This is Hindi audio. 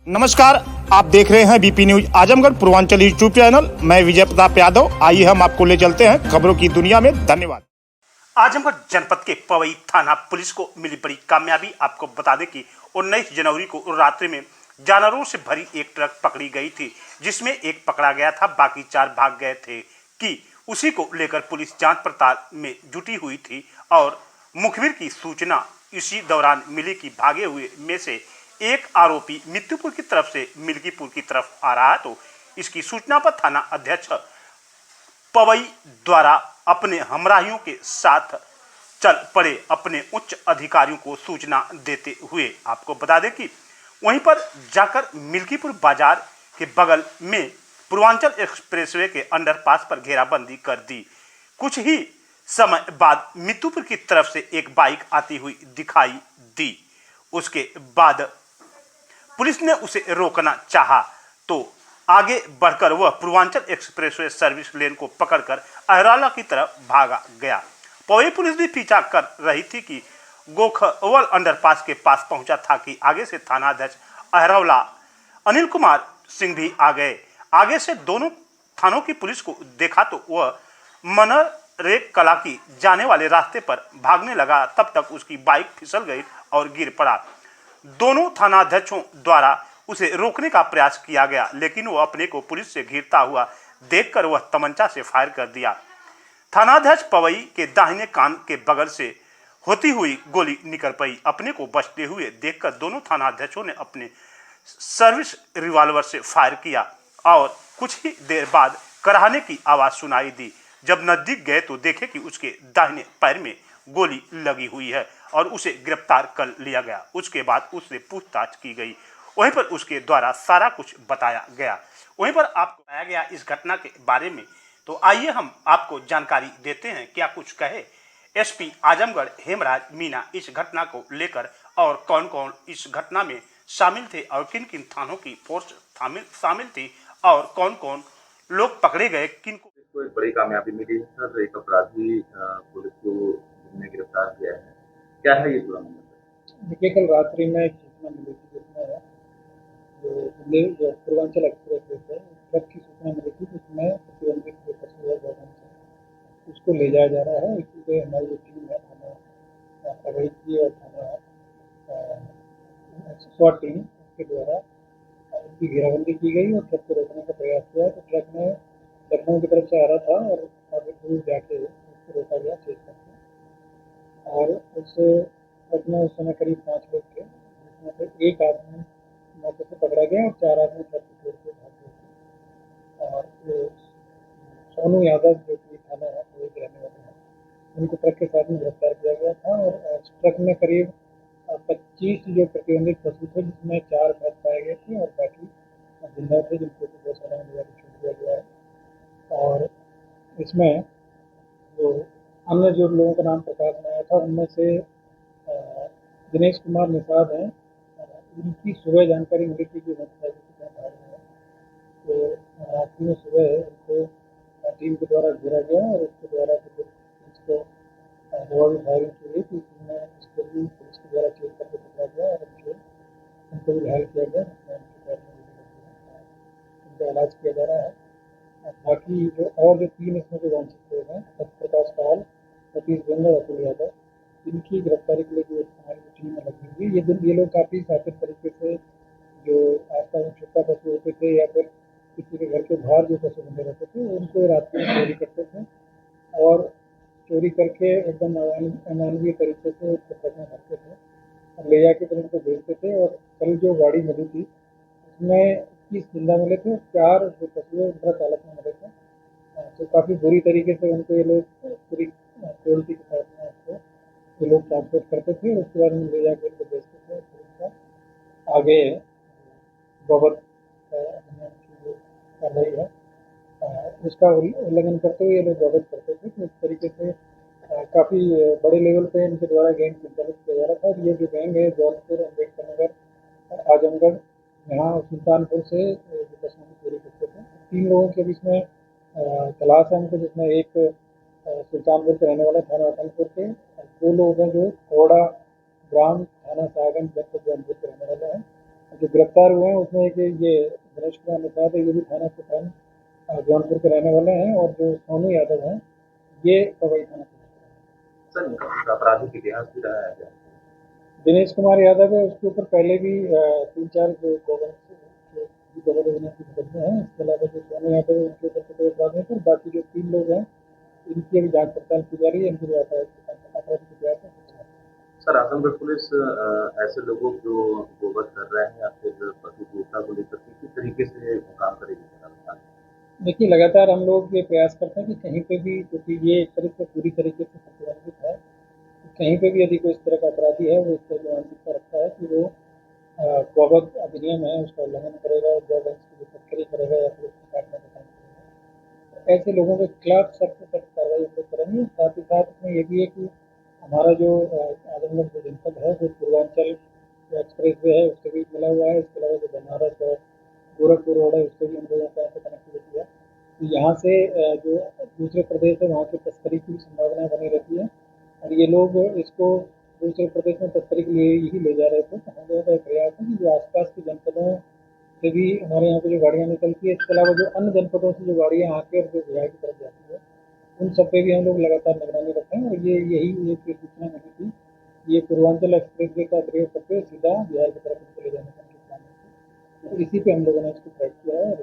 नमस्कार, आप देख रहे हैं BP news Azamgarh Purvanchal YouTube channel. मैं विजय प्रताप यादव। आइए हम आपको ले चलते हैं खबरों की दुनिया में। धन्यवाद। आजमगढ़ जनपद के पवई थाना पुलिस को मिली बड़ी कामयाबी। आपको बता दें कि 19 जनवरी को रात्रि में जानवरों से भरी एक ट्रक पकड़ी गई थी, जिसमें एक पकड़ा गया था, बाकी 4 भाग गए थे कि उसी को लेकर पुलिस जांच पड़ताल में जुटी हुई थी। और मुखबिर की सूचना इसी दौरान मिली कि भागे हुए में से एक आरोपी मित्तुपुर की तरफ से मिल्कीपुर की तरफ आ रहा है। तो इसकी सूचना पर थाना अध्यक्ष पवई द्वारा अपने हमराहियों के साथ चल पड़े अपने उच्च अधिकारियों को सूचना देते हुए आपको बता दें कि वहीं पर जाकर मिल्कीपुर बाजार के बगल में पूर्वांचल एक्सप्रेसवे के अंडरपास पर घेराबंदी कर दी। कुछ ही समय बाद मित्तुपुर की तरफ से एक बाइक आती हुई दिखाई दी। उसके बाद पुलिस ने उसे रोकना चाहा तो आगे बढ़कर वह पूर्वांचल एक्सप्रेसवे सर्विस लेन को पकड़कर अहरौला की तरफ भागा गया। पवई पुलिस भी पीछा कर रही थी कि गोखवल अंडरपास के पास पहुंचा था कि आगे से थानाध्यक्ष अहरौला अनिल कुमार सिंह भी आ गए। आगे से दोनों थानों की पुलिस को देखा तो वह मनरेग कला की जाने वाले रास्ते पर भागने लगा। तब तक उसकी बाइक फिसल गई और गिर पड़ा। दोनों थानाध्यक्षों द्वारा उसे रोकने का प्रयास किया गया, लेकिन वह अपने को पुलिस से घिरता हुआ देखकर वह तमंचा से फायर कर दिया। थानाध्यक्ष पवई के दाहिने कान के बगल से होती हुई गोली निकल पड़ी। अपने को बचते हुए देखकर दोनों थानाध्यक्षों ने अपने सर्विस रिवॉल्वर से फायर किया और कुछ ही देर बाद कराहने की आवाज सुनाई दी। जब नजदीक गए तो देखे कि उसके दाहिने पैर में गोली लगी हुई है और उसे गिरफ्तार कर लिया गया। उसके बाद उससे पूछताछ की गई। वहीं पर उसके द्वारा सारा कुछ बताया गया। वहीं पर आपको बताया गया इस घटना के बारे में। तो आइए हम आपको जानकारी देते हैं क्या कुछ कहे एसपी आजमगढ़ हेमराज मीना इस घटना को लेकर, और कौन कौन इस घटना में शामिल थे और किन किन थानों की फोर्स शामिल थी और कौन कौन लोग पकड़े गए, किन को एक बड़ी कामयाबी मिली है सर। एक अपराधी पुलिस को ने गिरफ्तार किया है। क्या है ये पूरा मामला? देखिए, कल रात्रि में एक सूचना मिली थी जिसमें जो पूर्वांचल एक्सप्रेस वे से ट्रक की सूचना मिली थी जिसमें प्रतिबंधित जो पशु है गौवंश उसको ले जाया जा रहा है। इसलिए हमारी जो टीम है थाना पवई की और थाना स्वाट टीम के द्वारा उसकी घेराबंदी की गई और ट्रक को रोकने का प्रयास किया। तो ट्रक में लखनऊ की तरफ से आ रहा था और काफ़ी दूर जाके उसको रोका गया चेक करके। और उस ट्रक में उस समय करीब 5 लोग थे, जिसमें से एक आदमी मौके से पकड़ा गया और 4 आदमी ट्रक को छोड़ के भाग गए। और जो सोनू यादव जो कि थाना है वही के रहने वाले हैं, उनको ट्रक के साथ में गिरफ्तार किया गया था। और ट्रक में करीब 25 जो प्रतिबंधित पशु थे, जिसमें 4 भैंस पाए गए थे और बाकी जिंदा थे, जिनको कि गौशाला में छूट दिया गया है। और इसमें जो अन्य जो लोगों का नाम प्रकाश में आया था उनमें से दिनेश कुमार निषाद हैं। इनकी सुबह जानकारी मिली थी कि मोटरसाइकिल से भाग रहे हैं। तो रात्रि में सुबह उनको टीम के द्वारा घेरा गया और उसके द्वारा इसको जवाबी फायरिंग की गई। तो इसमें इसको भी पुलिस के द्वारा चेक करके पकड़ा गया और उनको भी घायल किया गया, उनका इलाज किया जा रहा है। बाकी जो और जो 3 इसमें जो वांछित लोग हैं, सत्यप्रकाश पाल, सतीश गंगा और अतुल यादव, इनकी गिरफ्तारी के लिए जो हमारी टीम में लगी हुई है। ये लोग काफ़ी शातिर तरीके से जो आसपास में छुट्टा पशु होते थे या फिर किसी के घर के बाहर जो पशु बंधे रहते थे उनको रात में चोरी करते थे और चोरी करके एकदम अमानवीय तरीके से उसको ट्रक में भरते थे और ले जाके फिर उनको बेचते थे। और कल जो गाड़ी मिली थी उसमें 21 जिंदा मिले थे, 4 जो पशु है उनका चालक में मिले थे। तो काफ़ी बुरी तरीके से उनको ये लोग पूरी क्रूरती के साथ में उसको ये लोग ट्रांसपोर्ट करते थे और उसके बाद में ले जाकर उनको बेचते थे। फिर उनका आगे गौवध कार्रवाई है उसका उल्लंघन करते हुए ये लोग गौवध करते थे। तो इस तरीके से काफ़ी बड़े लेवल पे इनके द्वारा गैंग संचालित किया जा रहा था। ये जो गैंग है जौनपुर, अम्बेडकर नगर, आजमगढ़, यहाँ सुल्तानपुर से पशुओं की चोरी करते थे। 3 लोगों के बीच में तलाश है उनको, जिसमें एक सुल्तानपुर के रहने वाले थाना अकलपुर के, 2 लोग हैं जो कोड़ा ग्राम थाना सागंज जनपद जौनपुर के रहने वाले हैं जो गिरफ्तार हुए हैं उसमें एक ये दिनेश कुमार निषाद है, ये भी थाना प्रधान जौनपुर के रहने वाले हैं, और जो सोनू यादव हैं ये पवई थाना के। सर इनका आपराधिक इतिहास भी रहा है क्या? दिनेश कुमार यादव है, उसके ऊपर पहले भी 3-4 जो गोबर योजना के मुकदमे हैं। इसके अलावा जो सोनू यादव है उनके ऊपर कोई अपराध नहीं था। बाकी जो 3 लोग हैं इनकी अभी जांच पड़ताल की जा रही है, इनके जो आपराधिक इतिहास है। सर आजमगढ़ पुलिस ऐसे लोगों जो गोवध कर रहे हैं या फिर पशु क्रूरता को लेकर के किस तरीके से काम करेगी सर? देखिए, लगातार हम लोग ये प्रयास करते हैं कि कहीं पे भी, क्योंकि ये एक तरह से पूरी तरीके से प्रतिबंधित है, तो कहीं पे भी यदि कोई इस तरह का अपराधी है, वो इस तरह की मानसिकता रखता है कि वो गोवध अधिनियम है उसका उल्लंघन करेगा, और गौवंश की जो तस्करी करेगा या फिर उसको काटने का काम करेगा, तो ऐसे लोगों के खिलाफ सख्त से सख्त कार्रवाई हम लोग करेंगे। साथ ही साथ इसमें ये भी है कि हमारा जो आजमगढ़ जो जनपद है वो पूर्वांचल एक्सप्रेस वे है उससे भी मिला हुआ है। इसके अलावा जो बनारस और गोरखपुर रोड है उससे भी हम लोगों का ऐसे कनेक्टिविटी है। तो यहाँ से जो दूसरे प्रदेश है वहाँ की तस्करी की संभावना बनी रहती है, और ये लोग इसको दूसरे प्रदेश में तस्करी के लिए ही ले जा रहे थे। तो हम लोगों का प्रयास है कि जो आसपास के जनपदों से भी हमारे यहाँ पे जो गाड़ियाँ निकलती है, इसके अलावा जो अन्य जनपदों से जो गाड़ियाँ आके और जो बिहार की तरफ जाती है, उन सब पे भी हम लोग लगातार निगरानी रखते हैं। और ये यही एक सूचना मिली थी, ये पूर्वांचल एक्सप्रेस वे का प्रयोग करके सीधा बिहार की तरफ इनको ले जाने का उनके प्लान है। तो इसी पे हम लोगों ने इसको ट्रैक किया है और